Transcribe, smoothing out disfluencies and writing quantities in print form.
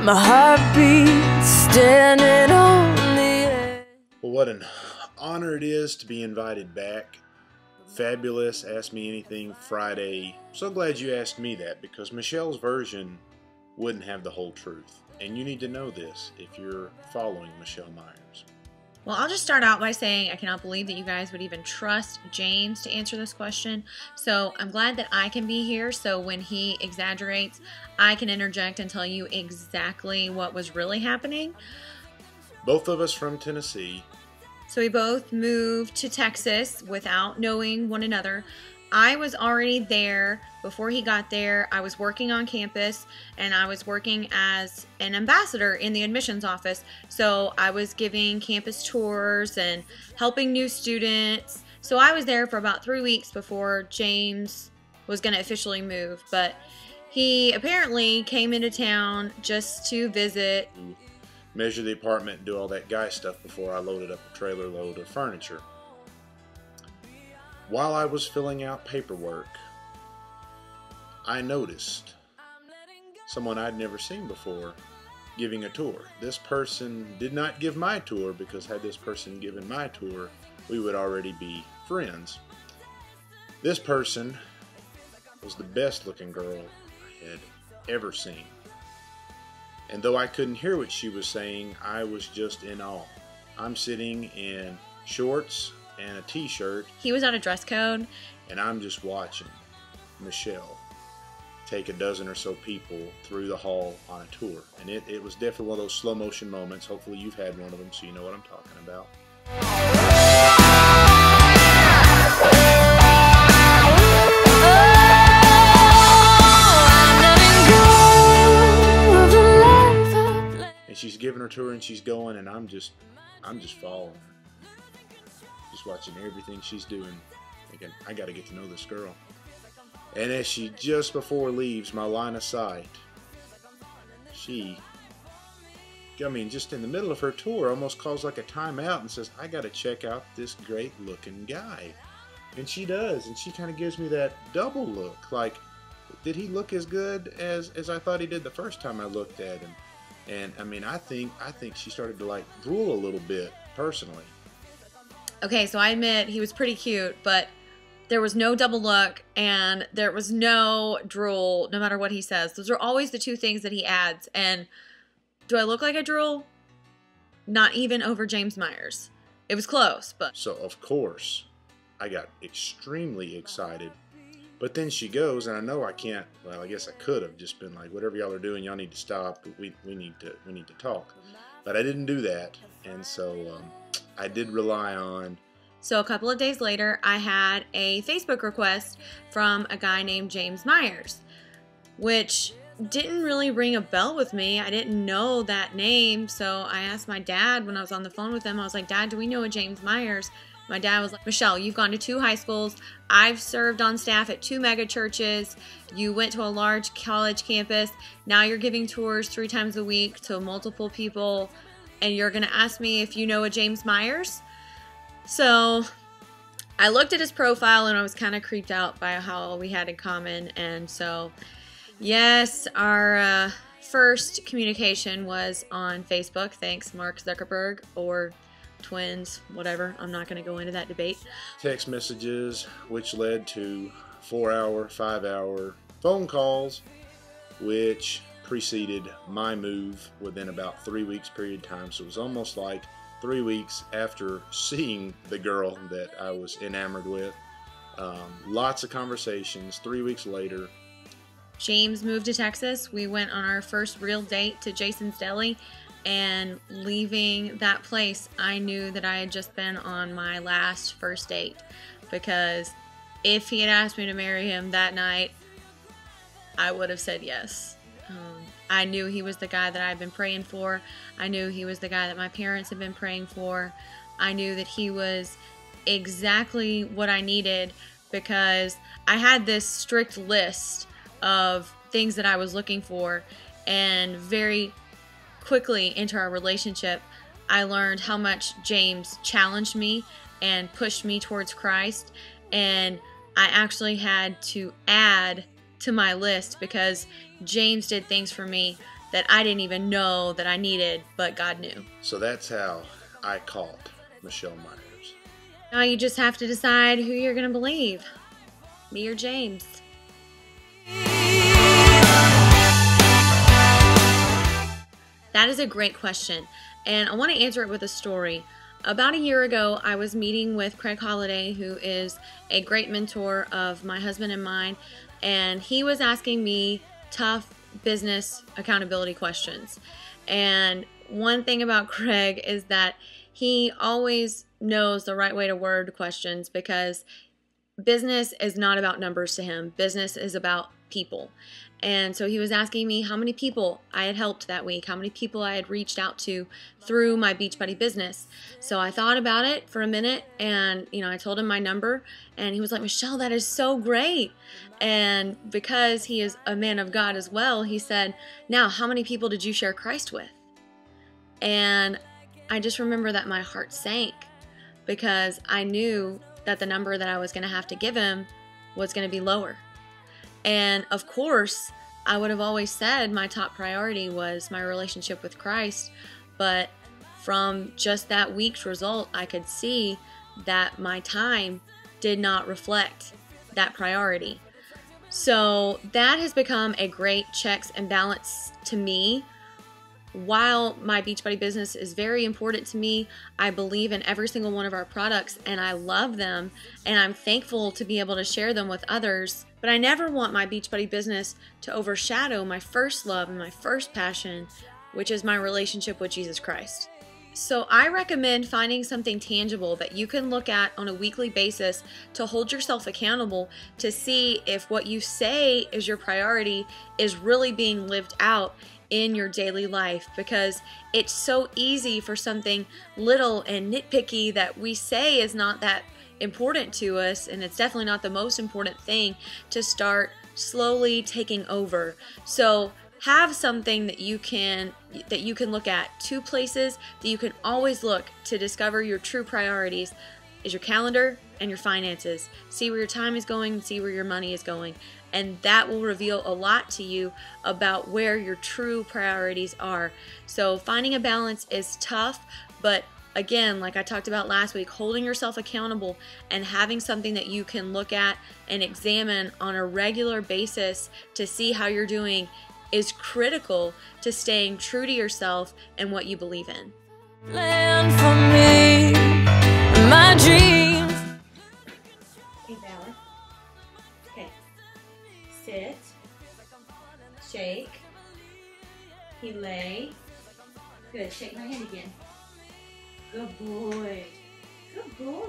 my heartbeat standing on the edge. Well, what an honor it is to be invited back. Fabulous Ask Me Anything Friday. So glad you asked me that, because Michelle's version wouldn't have the whole truth. And you need to know this if you're following Michelle Myers. Well, I'll just start out by saying I cannot believe that you guys would even trust James to answer this question. So I'm glad that I can be here, so when he exaggerates, I can interject and tell you exactly what was really happening. Both of us from Tennessee. So we both moved to Texas without knowing one another. I was already there before he got there. I was working on campus, and I was working as an ambassador in the admissions office. So I was giving campus tours and helping new students. So I was there for about 3 weeks before James was going to officially move. But he apparently came into town just to visit. Measure the apartment and do all that guy stuff before I loaded up a trailer load of furniture. While I was filling out paperwork, I noticed someone I'd never seen before giving a tour. This person did not give my tour, because had this person given my tour, we would already be friends. This person was the best looking girl I had ever seen. And though I couldn't hear what she was saying, I was just in awe. I'm sitting in shorts and a t-shirt. He was on a dress code. And I'm just watching Michelle take a dozen or so people through the hall on a tour. And it was definitely one of those slow motion moments. Hopefully you've had one of them, so you know what I'm talking about. And she's giving her tour and she's going, and I'm just following her. Just watching everything she's doing, thinking, I gotta get to know this girl. And as she just before leaves my line of sight, she, just in the middle of her tour, almost calls like a timeout and says, I gotta check out this great looking guy. And she does, and she kind of gives me that double look, like, did he look as good as I thought he did the first time I looked at him? And I think she started to like drool a little bit, personally. Okay, so I admit he was pretty cute, but there was no double look and there was no drool, no matter what he says. Those are always the two things that he adds. And do I look like I drool? Not even over James Myers. It was close, but... So, of course, I got extremely excited. But then she goes, and I know I can't, well, I guess I could have just been like, whatever y'all are doing, y'all need to stop. We need to talk. But I didn't do that, and so I did rely on... So a couple of days later, I had a Facebook request from a guy named James Myers, which didn't really ring a bell with me. I didn't know that name, so I asked my dad when I was on the phone with him. I was like, Dad, do we know a James Myers? My dad was like, Michelle, you've gone to 2 high schools. I've served on staff at 2 mega churches. You went to a large college campus. Now you're giving tours 3 times a week to multiple people, and you're going to ask me if you know a James Myers? So I looked at his profile, and I was kind of creeped out by how we had in common. And so, yes, our first communication was on Facebook. Thanks, Mark Zuckerberg, or twins, whatever. I'm not going to go into that debate. Text messages, which led to 4-hour, 5-hour phone calls, which preceded my move within about 3 weeks period of time. So it was almost like 3 weeks after seeing the girl that I was enamored with. Lots of conversations. 3 weeks later, James moved to Texas. We went on our first real date to Jason's Deli. And leaving that place, I knew that I had just been on my last first date, because if he had asked me to marry him that night, I would have said yes. I knew he was the guy that I'd been praying for. I knew he was the guy that my parents had been praying for. I knew that he was exactly what I needed, because I had this strict list of things that I was looking for, and very quickly into our relationship, I learned how much James challenged me and pushed me towards Christ, and I actually had to add to my list, because James did things for me that I didn't even know that I needed, but God knew. So that's how I caught Michelle Myers. Now you just have to decide who you're going to believe, me or James. That is a great question, and I want to answer it with a story. About a year ago, I was meeting with Craig Holliday, who is a great mentor of my husband and mine, and he was asking me tough business accountability questions. And one thing about Craig is that he always knows the right way to word questions, because business is not about numbers to him. Business is about people. And so he was asking me how many people I had helped that week, how many people I had reached out to through my Beachbody business. So I thought about it for a minute, and I told him my number, and he was like, Michelle, that is so great. And because he is a man of God as well, he said, now, how many people did you share Christ with? And I just remember that my heart sank, because I knew that the number that I was going to have to give him was going to be lower. And of course, I would have always said my top priority was my relationship with Christ, but from just that week's result, I could see that my time did not reflect that priority. So that has become a great checks and balance to me. While my Beachbody business is very important to me, I believe in every single one of our products, and I love them, and I'm thankful to be able to share them with others. But I never want my Beachbody business to overshadow my first love and my first passion, which is my relationship with Jesus Christ. So I recommend finding something tangible that you can look at on a weekly basis to hold yourself accountable, to see if what you say is your priority is really being lived out in your daily life, because it's so easy for something little and nitpicky that we say is not that important to us, and it's definitely not the most important thing, to start slowly taking over. So have something that you can look at. Two places that you can always look to discover your true priorities is your calendar and your finances. See where your time is going and see where your money is going. And that will reveal a lot to you about where your true priorities are. So finding a balance is tough, but again, like I talked about last week, holding yourself accountable and having something that you can look at and examine on a regular basis to see how you're doing is critical to staying true to yourself and what you believe in. Land for me, my dreams. Okay, Bauer. Okay. Sit. Shake. He lay. Good. Shake my hand again. Good boy. Good boy.